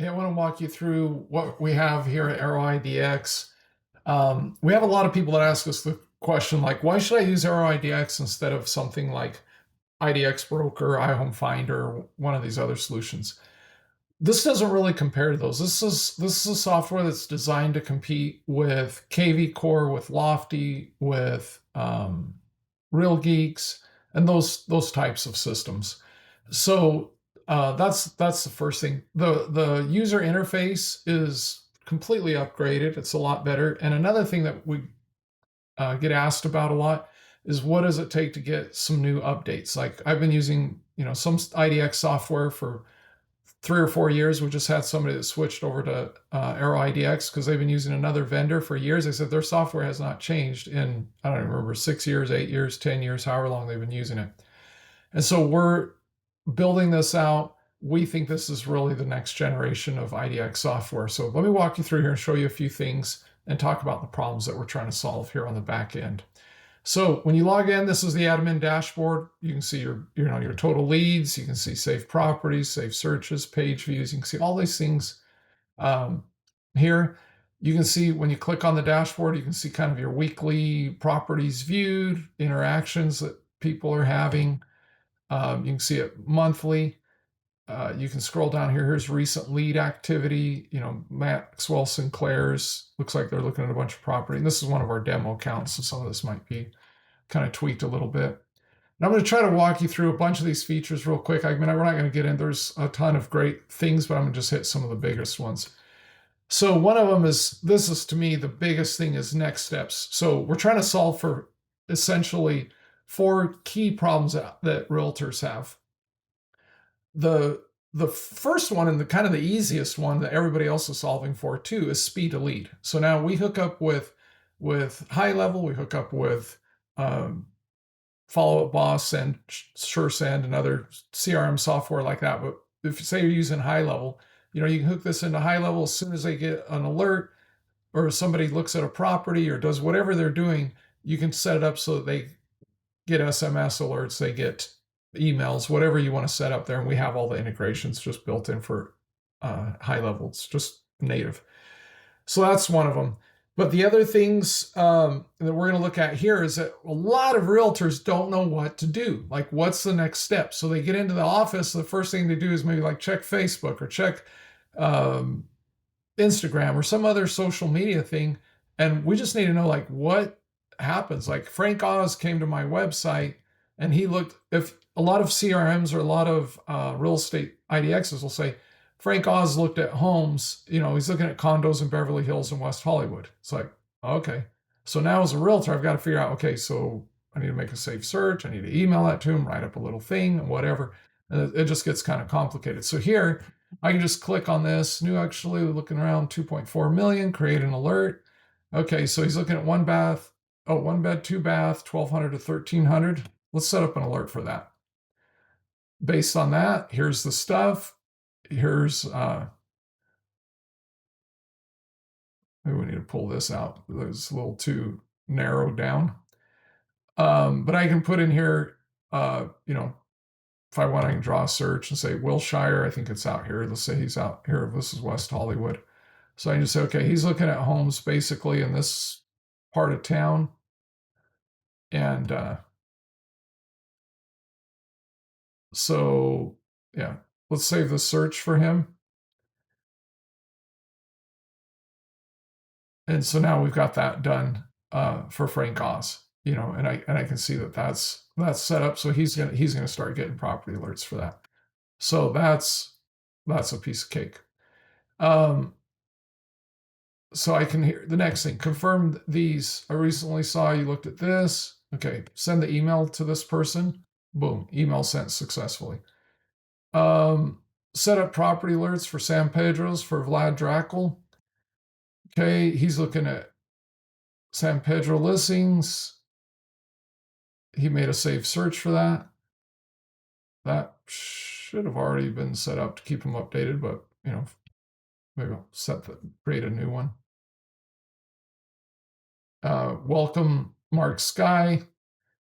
Hey, I want to walk you through what we have here at AeroIDX. We have a lot of people that ask us the question, like, why should I use AeroIDX instead of something like IDX Broker, iHome Finder, one of these other solutions? This doesn't really compare to those. This is a software that's designed to compete with KV Core, with Lofty, with Real Geeks, and those types of systems. So that's the first thing. The user interface is completely upgraded. It's a lot better. And another thing that we get asked about a lot is what does it take to get some new updates? Like I've been using some IDX software for 3 or 4 years. We just had somebody that switched over to AeroIDX because they've been using another vendor for years. They said their software has not changed in, I don't remember, 6 years, 8 years, 10 years, however long they've been using it. And so we're building this out. We think this is really the next generation of IDX software. So let me walk you through here and show you a few things and talk about the problems that we're trying to solve here on the back end. So when you log in, this is the admin dashboard. You can see your total leads. You can see saved properties, saved searches, page views. You can see all these things here. You can see when you click on the dashboard, you can see kind of your weekly properties viewed, interactions that people are having. You can see it monthly. You can scroll down here. Here's recent lead activity. Maxwell Sinclair's looks like they're looking at a bunch of property. And this is one of our demo accounts, so some of this might be kind of tweaked a little bit. And I'm going to try to walk you through a bunch of these features real quick. I mean, we're not going to get in. There's a ton of great things, but I'm going to just hit some of the biggest ones. So one of them is, this is to me, the biggest thing is next steps. So we're trying to solve for essentially 4 key problems that realtors have. The first one, and the kind of the easiest one that everybody else is solving for too, is speed to lead. So now we hook up with HighLevel, we hook up with Follow Up Boss and SureSend and other CRM software like that. But if you say you're using HighLevel, you can hook this into HighLevel as soon as they get an alert or somebody looks at a property or does whatever they're doing, you can set it up so that they get SMS alerts, they get emails, whatever you want to set up there. And we have all the integrations just built in for HighLevel. It's just native. So that's one of them. But the other things that we're going to look at here is that a lot of realtors don't know what to do. Like, what's the next step? So they get into the office. The first thing they do is maybe like check Facebook or check Instagram or some other social media thing. And we just need to know, like, what happens. Like Frank Oz came to my website and he looked, if a lot of CRMs or a lot of real estate IDXs will say, Frank Oz looked at homes, he's looking at condos in Beverly Hills and West Hollywood. It's like, okay. So now as a realtor, I've got to figure out, okay, so I need to make a safe search. I need to email that to him, write up a little thing and whatever. And it just gets kind of complicated. So here I can just click on this new, actually looking around 2.4 million, create an alert. Okay. So he's looking at 1 bath, 1 bed, 2 bath, 1,200 to 1,300. Let's set up an alert for that. Based on that, here's the stuff. Here's, maybe we need to pull this out. It's a little too narrowed down. But I can put in here, if I want, I can draw a search and say Wilshire. I think it's out here. Let's say he's out here. This is West Hollywood. So I can just say, okay, he's looking at homes basically in this part of town. And so, yeah, let's save the search for him. And so now we've got that done for Frank Oz, and I can see that that's set up. So he's gonna start getting property alerts for that. So that's a piece of cake. So I can hear the next thing. Confirm these. I recently saw you looked at this. Okay, send the email to this person. Boom, email sent successfully. Set up property alerts for San Pedro's for Vlad Drakel. Okay, he's looking at San Pedro listings. He made a safe search for that. That should have already been set up to keep him updated, but maybe I'll create a new one. Welcome, Mark Sky.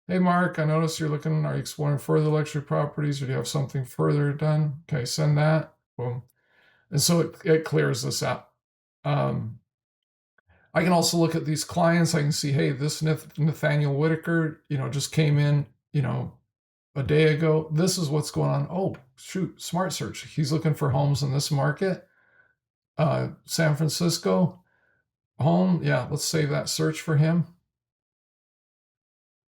Hey, Mark, I noticed you're looking, are you exploring further luxury properties or do you have something further done? Okay, send that. Boom. And so it clears this out. I can also look at these clients. I can see, hey, this Nathaniel Whitaker, just came in, a day ago. This is what's going on. Oh, shoot, Smart Search. He's looking for homes in this market. San Francisco home. Yeah, let's save that search for him.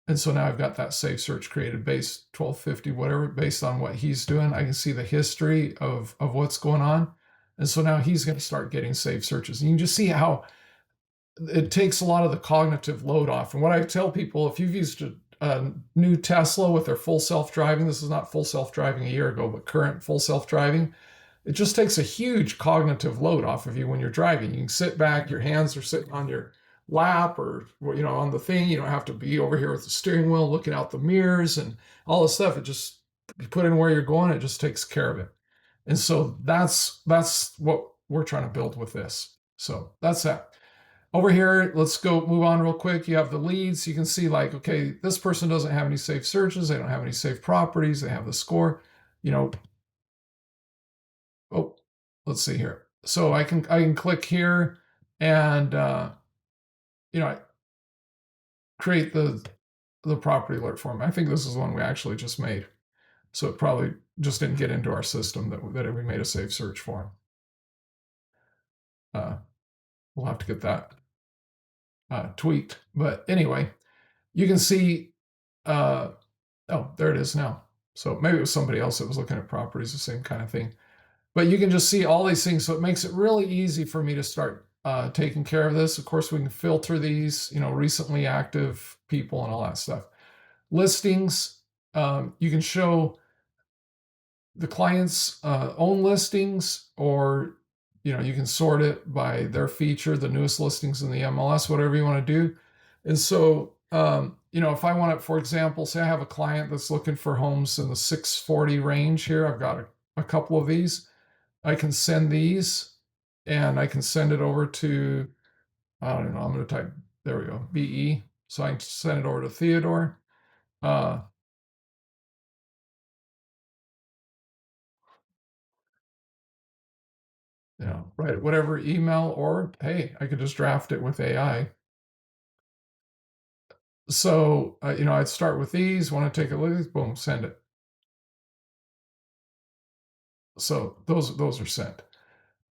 And so now I've got that save search created based 1250, whatever, based on what he's doing. I can see the history of what's going on. And so now he's going to start getting save searches. And you can just see how it takes a lot of the cognitive load off. And what I tell people, if you've used a new Tesla with their full self-driving, this is not full self-driving a year ago, but current full self-driving, it just takes a huge cognitive load off of you when you're driving. You can sit back, your hands are sitting on your lap or on the thing. You don't have to be over here with the steering wheel looking out the mirrors and all this stuff. It just, you put in where you're going, it just takes care of it. And so that's what we're trying to build with this. So that's that. Over here, let's go move on real quick. You have the leads. You can see like, okay, this person doesn't have any saved searches. They don't have any saved properties. They have the score, oh, let's see here. So I can click here and, create the property alert form. I think this is one we actually just made. So it probably just didn't get into our system that we made a save search for. We'll have to get that tweaked. But anyway, you can see, oh, there it is now. So maybe it was somebody else that was looking at properties, the same kind of thing. But you can just see all these things. So it makes it really easy for me to start taking care of this. Of course, we can filter these, recently active people and all that stuff. Listings, you can show the client's own listings, or you can sort it by their feature, the newest listings in the MLS, whatever you want to do. And so if I want to, for example, say I have a client that's looking for homes in the 640 range here. I've got a couple of these. I can send these, and I can send it over to, I don't know, I'm going to type, there we go, BE. So I can send it over to Theodore. Write whatever email, or hey, I could just draft it with AI. So, I'd start with these, want to take a look at these, boom, send it. So those are sent.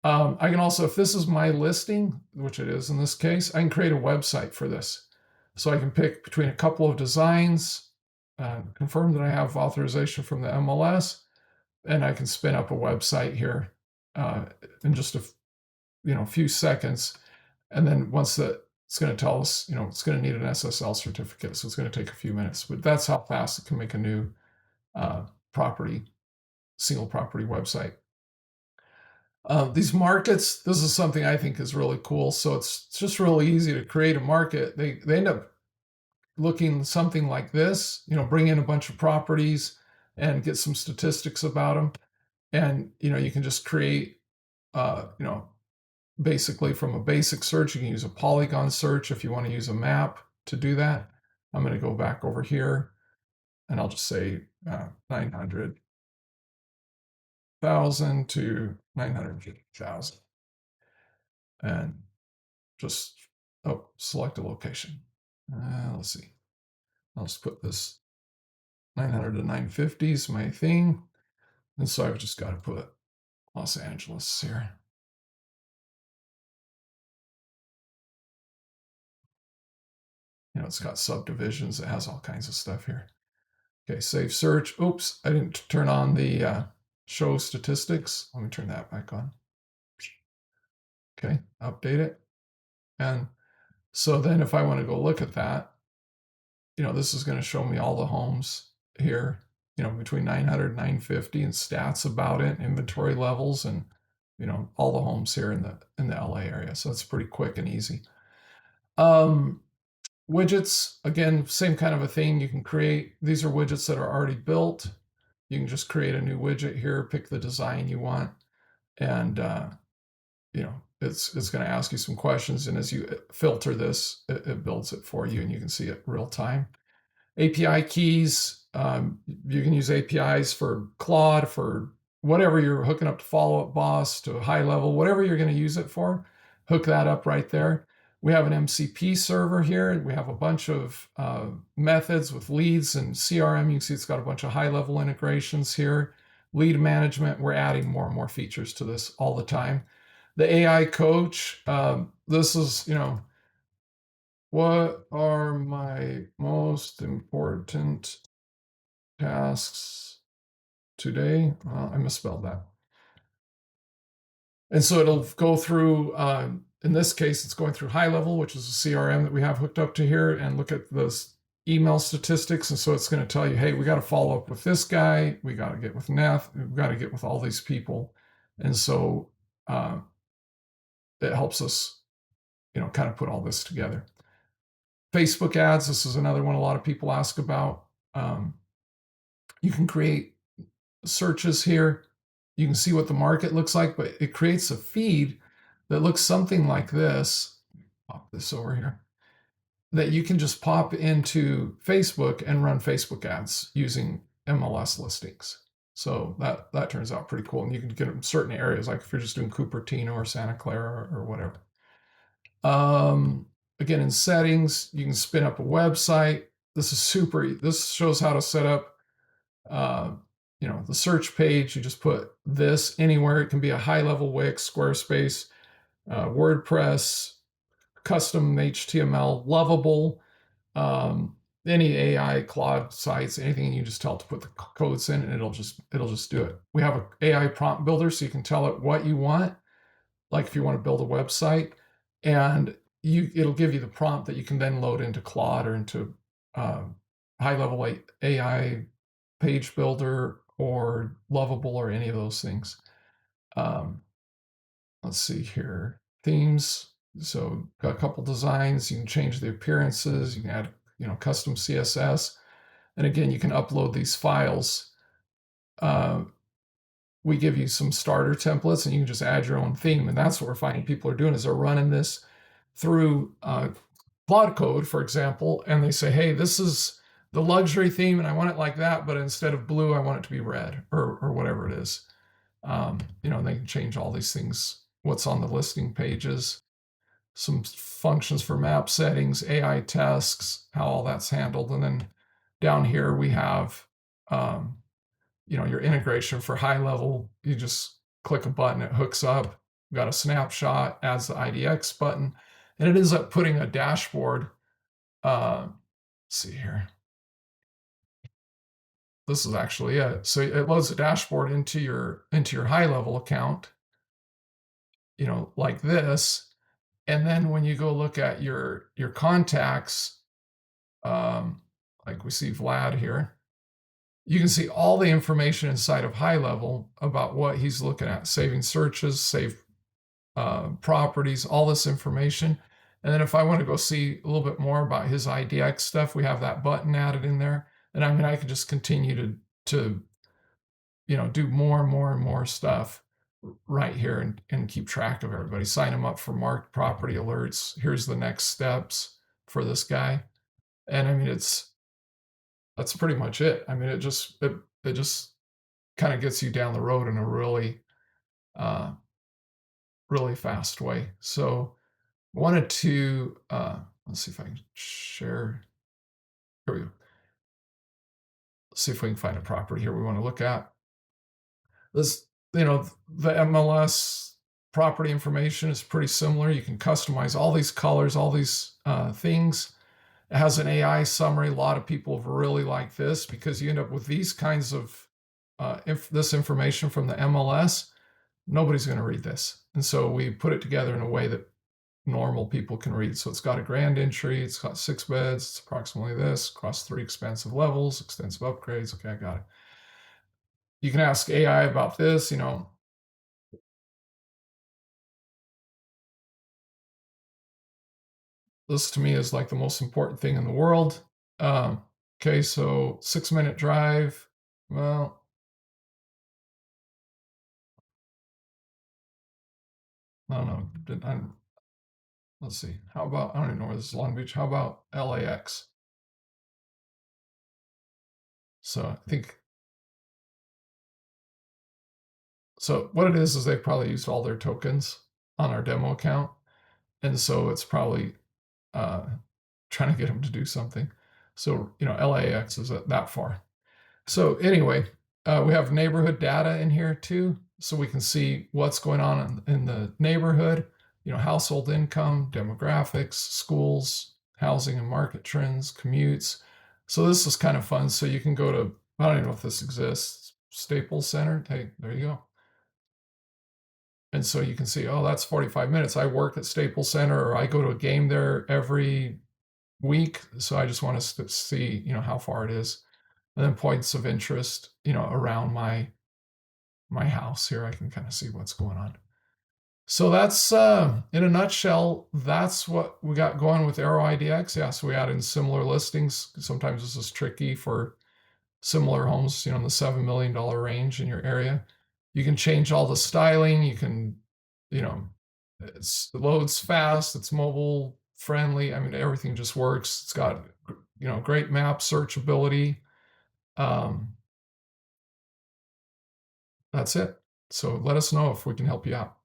I can also, if this is my listing, which it is in this case, I can create a website for this. So I can pick between a couple of designs, confirm that I have authorization from the MLS, and I can spin up a website here in just a few seconds. And then once that, it's going to tell us, it's going to need an SSL certificate. So it's going to take a few minutes, but that's how fast it can make a new single property website. These markets, this is something I think is really cool. So it's just really easy to create a market. They end up looking something like this, bring in a bunch of properties and get some statistics about them. And, you can just create, basically from a basic search. You can use a polygon search if you want to use a map to do that. I'm going to go back over here and I'll just say 900,000 to 950,000. And just, select a location. Let's see. I'll just put this 900 to 950 is my thing. And so I've just got to put Los Angeles here. It's got subdivisions. It has all kinds of stuff here. Okay, save search. Oops, I didn't turn on the show statistics. Let me turn that back on. Okay, update it. And so then if I want to go look at that, this is going to show me all the homes here, between 900 and 950, and stats about it, inventory levels, and all the homes here in the LA area. So it's pretty quick and easy. Widgets, again, same kind of a thing. You can create, these are widgets that are already built. You can just create a new widget here, pick the design you want, and it's going to ask you some questions, and as you filter this, it builds it for you, and you can see it real time. API keys, you can use APIs for Claude, for whatever you're hooking up to Follow-Up Boss, to HighLevel, whatever you're going to use it for, hook that up right there. We have an MCP server here. We have a bunch of methods with leads and CRM. You can see it's got a bunch of high-level integrations here. Lead management, we're adding more and more features to this all the time. The AI coach, this is, what are my most important tasks today? I misspelled that. And so it'll go through, in this case, it's going through HighLevel, which is a CRM that we have hooked up to here, and look at those email statistics. And so it's going to tell you, hey, we got to follow up with this guy. We got to get with Nath. We've got to get with all these people. And so it helps us, kind of put all this together. Facebook ads, this is another one a lot of people ask about. You can create searches here. You can see what the market looks like, but it creates a feed that looks something like this. Pop this over here. That you can just pop into Facebook and run Facebook ads using MLS listings. So that turns out pretty cool. And you can get them in certain areas, like if you're just doing Cupertino or Santa Clara or whatever. Again, in settings, you can spin up a website. This is super. This shows how to set up the search page. You just put this anywhere. It can be a high-level Wix, Squarespace, WordPress, custom HTML, Lovable, any AI, Claude sites, anything. You just tell it to put the codes in, and it'll just do it. We have an AI prompt builder, so you can tell it what you want. Like if you want to build a website, and it'll give you the prompt that you can then load into Claude or into HighLevel AI page builder or Lovable or any of those things. Let's see here. Themes. So got a couple designs. You can change the appearances. You can add, custom CSS. And again, you can upload these files. We give you some starter templates, and you can just add your own theme. And that's what we're finding people are doing, is they're running this through Claude Code, for example, and they say, hey, this is the luxury theme, and I want it like that, but instead of blue, I want it to be red, or whatever it is. They can change all these things, what's on the listing pages, some functions for map settings, AI tasks, how all that's handled. And then down here we have, your integration for HighLevel. You just click a button, it hooks up. We've got a snapshot, adds the IDX button, and it ends up putting a dashboard. Let's see here. This is actually it. So it loads a dashboard into your HighLevel account, like this. And then when you go look at your contacts, like we see Vlad here, you can see all the information inside of HighLevel about what he's looking at, saving searches, save properties, all this information. And then if I want to go see a little bit more about his IDX stuff, we have that button added in there. And I can just continue to do more and more and more stuff right here and keep track of everybody. Sign them up for marked property alerts. Here's the next steps for this guy. And that's pretty much it. It just kind of gets you down the road in a really, really fast way. So wanted to, let's see if I can share. Here we go. Let's see if we can find a property here we want to look at. This, the MLS property information is pretty similar. You can customize all these colors, all these things. It has an AI summary. A lot of people have really liked this because you end up with these kinds of this information from the MLS. Nobody's going to read this. And so we put it together in a way that normal people can read. So it's got a grand entry. It's got 6 beds. It's approximately this, across 3 expansive levels, extensive upgrades. Okay, I got it. You can ask AI about this, This to me is like the most important thing in the world. Okay, so 6-minute drive. Well, I don't know. Let's see. How about, I don't even know where this is, Long Beach. How about LAX? So I think So what it is they probably used all their tokens on our demo account. And so it's probably uh, trying to get them to do something. So, LAX is that far. So anyway, we have neighborhood data in here too. So we can see what's going on in the neighborhood, household income, demographics, schools, housing and market trends, commutes. So this is kind of fun. So you can go to, I don't even know if this exists, Staples Center. Hey, there you go. And so you can see, oh, that's 45 minutes. I work at Staples Center, or I go to a game there every week. So I just want to see, how far it is. And then points of interest, around my house here. I can kind of see what's going on. So that's in a nutshell, that's what we got going with AeroIDX. Yeah, so we add in similar listings. Sometimes this is tricky for similar homes, in the $7 million range in your area. You can change all the styling. You can, it loads fast. It's mobile friendly. I mean, everything just works. It's got, great map searchability. That's it. So let us know if we can help you out.